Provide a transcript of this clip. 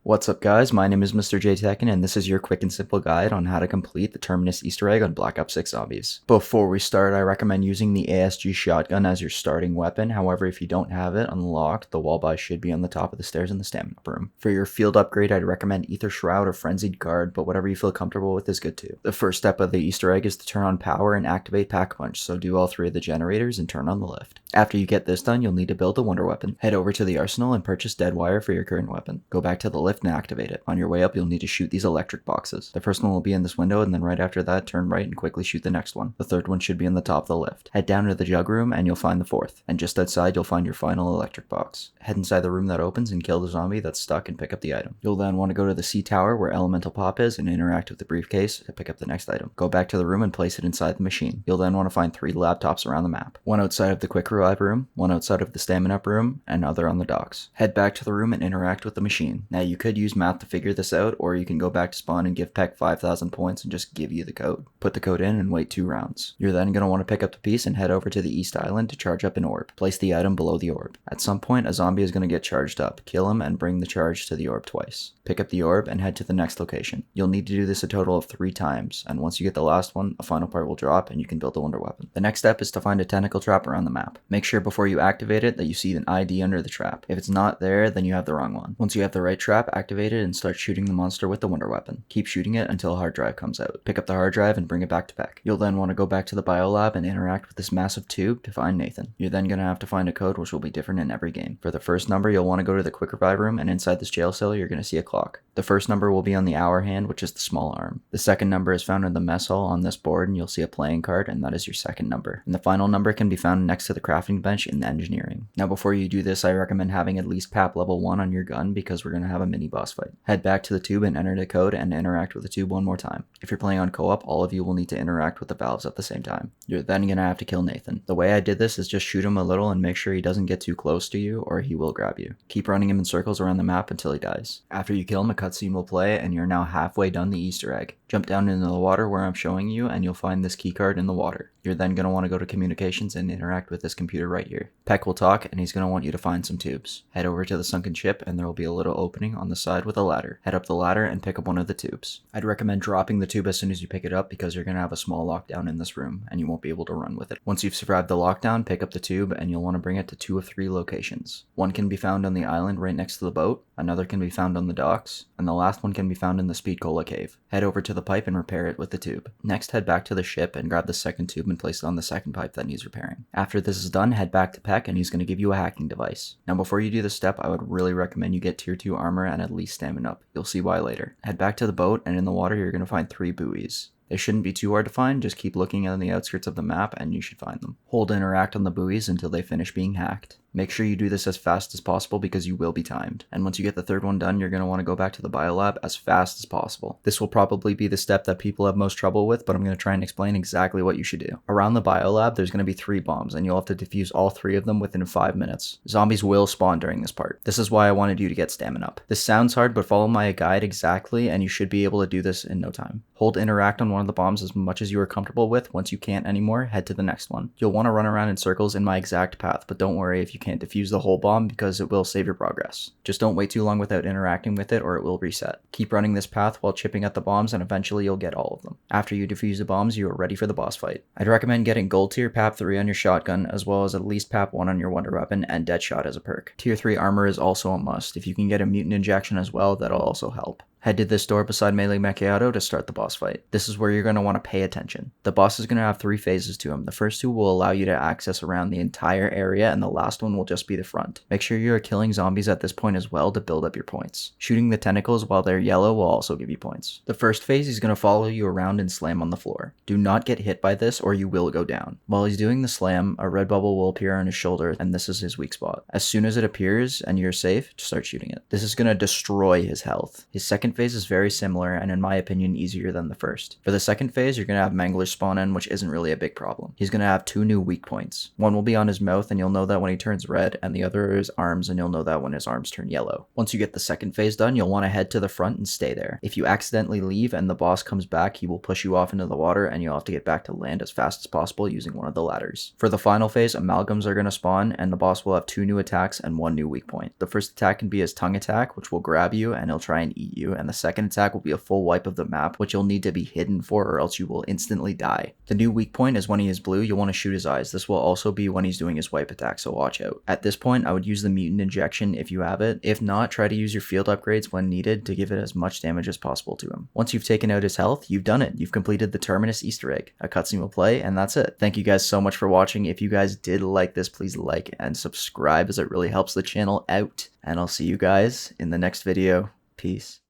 What's up guys, my name is MrJTekken and this is your quick and simple guide on how to complete the Terminus Easter egg on Black Ops 6 Zombies. Before we start, I recommend using the ASG shotgun as your starting weapon. However, if you don't have it unlocked, the wall buy should be on the top of the stairs in the stamina room. For your field upgrade, I'd recommend Ether Shroud or Frenzied Guard, but whatever you feel comfortable with is good too. The first step of the Easter egg is to turn on power and activate Pack Punch, so do all three of the generators and turn on the lift. After you get this done, you'll need to build a wonder weapon. Head over to the arsenal and purchase dead wire for your current weapon. Go back to the lift and activate it. On your way up, you'll need to shoot these electric boxes. The first one will be in this window, and then right after that, turn right and quickly shoot the next one. The third one should be in the top of the lift. Head down to the jug room and you'll find the fourth. And just outside, you'll find your final electric box. Head inside the room that opens and kill the zombie that's stuck and pick up the item. You'll then want to go to the C tower where Elemental Pop is and interact with the briefcase to pick up the next item. Go back to the room and place it inside the machine. You'll then want to find 3 laptops around the map. One outside of the quick revive room, one outside of the stamina up room, and other on the docks. Head back to the room and interact with the machine. Now you could use math to figure this out, or you can go back to spawn and give Peck 5,000 points and just give you the code. Put the code in and wait 2 rounds. You're then going to want to pick up the piece and head over to the East Island to charge up an orb. Place the item below the orb. At some point, a zombie is going to get charged up. Kill him and bring the charge to the orb twice. Pick up the orb and head to the next location. You'll need to do this a total of 3 times, and once you get the last one, a final part will drop and you can build a wonder weapon. The next step is to find a tentacle trap around the map. Make sure before you activate it that you see an ID under the trap. If it's not there, then you have the wrong one. Once you have the right trap, activate it and start shooting the monster with the wonder weapon. Keep shooting it until a hard drive comes out. Pick up the hard drive and bring it back to Peck. You'll then want to go back to the biolab and interact with this massive tube to find Nathan. You're then going to have to find a code which will be different in every game. For the first number, you'll want to go to the quick revive room, and inside this jail cell, you're going to see a clock. The first number will be on the hour hand, which is the small arm. The second number is found in the mess hall on this board, and you'll see a playing card, and that is your second number. And the final number can be found next to the crafting bench in the engineering. Now before you do this, I recommend having at least PAP level 1 on your gun because we're going to have a mini boss fight. Head back to the tube and enter the code and interact with the tube one more time. If you're playing on co-op, all of you will need to interact with the valves at the same time. You're then going to have to kill Nathan. The way I did this is just shoot him a little and make sure he doesn't get too close to you or he will grab you. Keep running him in circles around the map until he dies. After you kill him, a cutscene will play and you're now halfway done the Easter egg. Jump down into the water where I'm showing you and you'll find this keycard in the water. You're then going to want to go to communications and interact with this computer right here. Peck will talk and he's going to want you to find some tubes. Head over to the sunken ship and there will be a little opening on the side with a ladder. Head up the ladder and pick up one of the tubes. I'd recommend dropping the tube as soon as you pick it up because you're going to have a small lockdown in this room and you won't be able to run with it. Once you've survived the lockdown, pick up the tube and you'll want to bring it to 2 of 3 locations. One can be found on the island right next to the boat, another can be found on the docks, and the last one can be found in the Speed Cola cave. Head over to the pipe and repair it with the tube. Next, head back to the ship and grab the second tube and place it on the second pipe that needs repairing. After this is done, head back to Peck and he's going to give you a hacking device. Now before you do this step, I would really recommend you get tier 2 armor and at least stamina up. You'll see why later. Head back to the boat and in the water you're going to find 3 buoys. They shouldn't be too hard to find, just keep looking on the outskirts of the map and you should find them. Hold interact on the buoys until they finish being hacked. Make sure you do this as fast as possible because you will be timed. And once you get the third one done, you're going to want to go back to the biolab as fast as possible. This will probably be the step that people have most trouble with, but I'm going to try and explain exactly what you should do. Around the biolab, there's going to be 3 bombs, and you'll have to defuse all 3 of them within 5 minutes. Zombies will spawn during this part. This is why I wanted you to get stamina up. This sounds hard, but follow my guide exactly, and you should be able to do this in no time. Hold interact on one of the bombs as much as you are comfortable with. Once you can't anymore, head to the next one. You'll want to run around in circles in my exact path, but don't worry if you can't defuse the whole bomb because it will save your progress. Just don't wait too long without interacting with it or it will reset. Keep running this path while chipping at the bombs and eventually you'll get all of them. After you defuse the bombs, you are ready for the boss fight. I'd recommend getting gold tier PAP 3 on your shotgun as well as at least PAP 1 on your wonder weapon and dead shot as a perk. Tier 3 armor is also a must. If you can get a mutant injection as well, that'll also help. Head to this door beside Melee Macchiato to start the boss fight. This is where you're going to want to pay attention. The boss is going to have 3 phases to him. The first 2 will allow you to access around the entire area and the last one will just be the front. Make sure you are killing zombies at this point as well to build up your points. Shooting the tentacles while they're yellow will also give you points. The first phase is going to follow you around and slam on the floor. Do not get hit by this or you will go down. While he's doing the slam, a red bubble will appear on his shoulder and this is his weak spot. As soon as it appears and you're safe, start shooting it. This is going to destroy his health. His second second phase is very similar and in my opinion easier than the first. For the second phase, you're going to have Mangler spawn in, which isn't really a big problem. He's going to have 2 new weak points. One will be on his mouth and you'll know that when he turns red, and the other are his arms and you'll know that when his arms turn yellow. Once you get the second phase done, you'll want to head to the front and stay there. If you accidentally leave and the boss comes back, he will push you off into the water and you'll have to get back to land as fast as possible using one of the ladders. For the final phase, amalgams are going to spawn and the boss will have 2 new attacks and 1 new weak point. The first attack can be his tongue attack, which will grab you and he'll try and eat you, and the second attack will be a full wipe of the map, which you'll need to be hidden for or else you will instantly die. The new weak point is when he is blue, you'll want to shoot his eyes. This will also be when he's doing his wipe attack, so watch out. At this point, I would use the mutant injection if you have it. If not, try to use your field upgrades when needed to give it as much damage as possible to him. Once you've taken out his health, you've done it. You've completed the Terminus Easter egg. A cutscene will play, and that's it. Thank you guys so much for watching. If you guys did like this, please like and subscribe as it really helps the channel out. And I'll see you guys in the next video. Peace.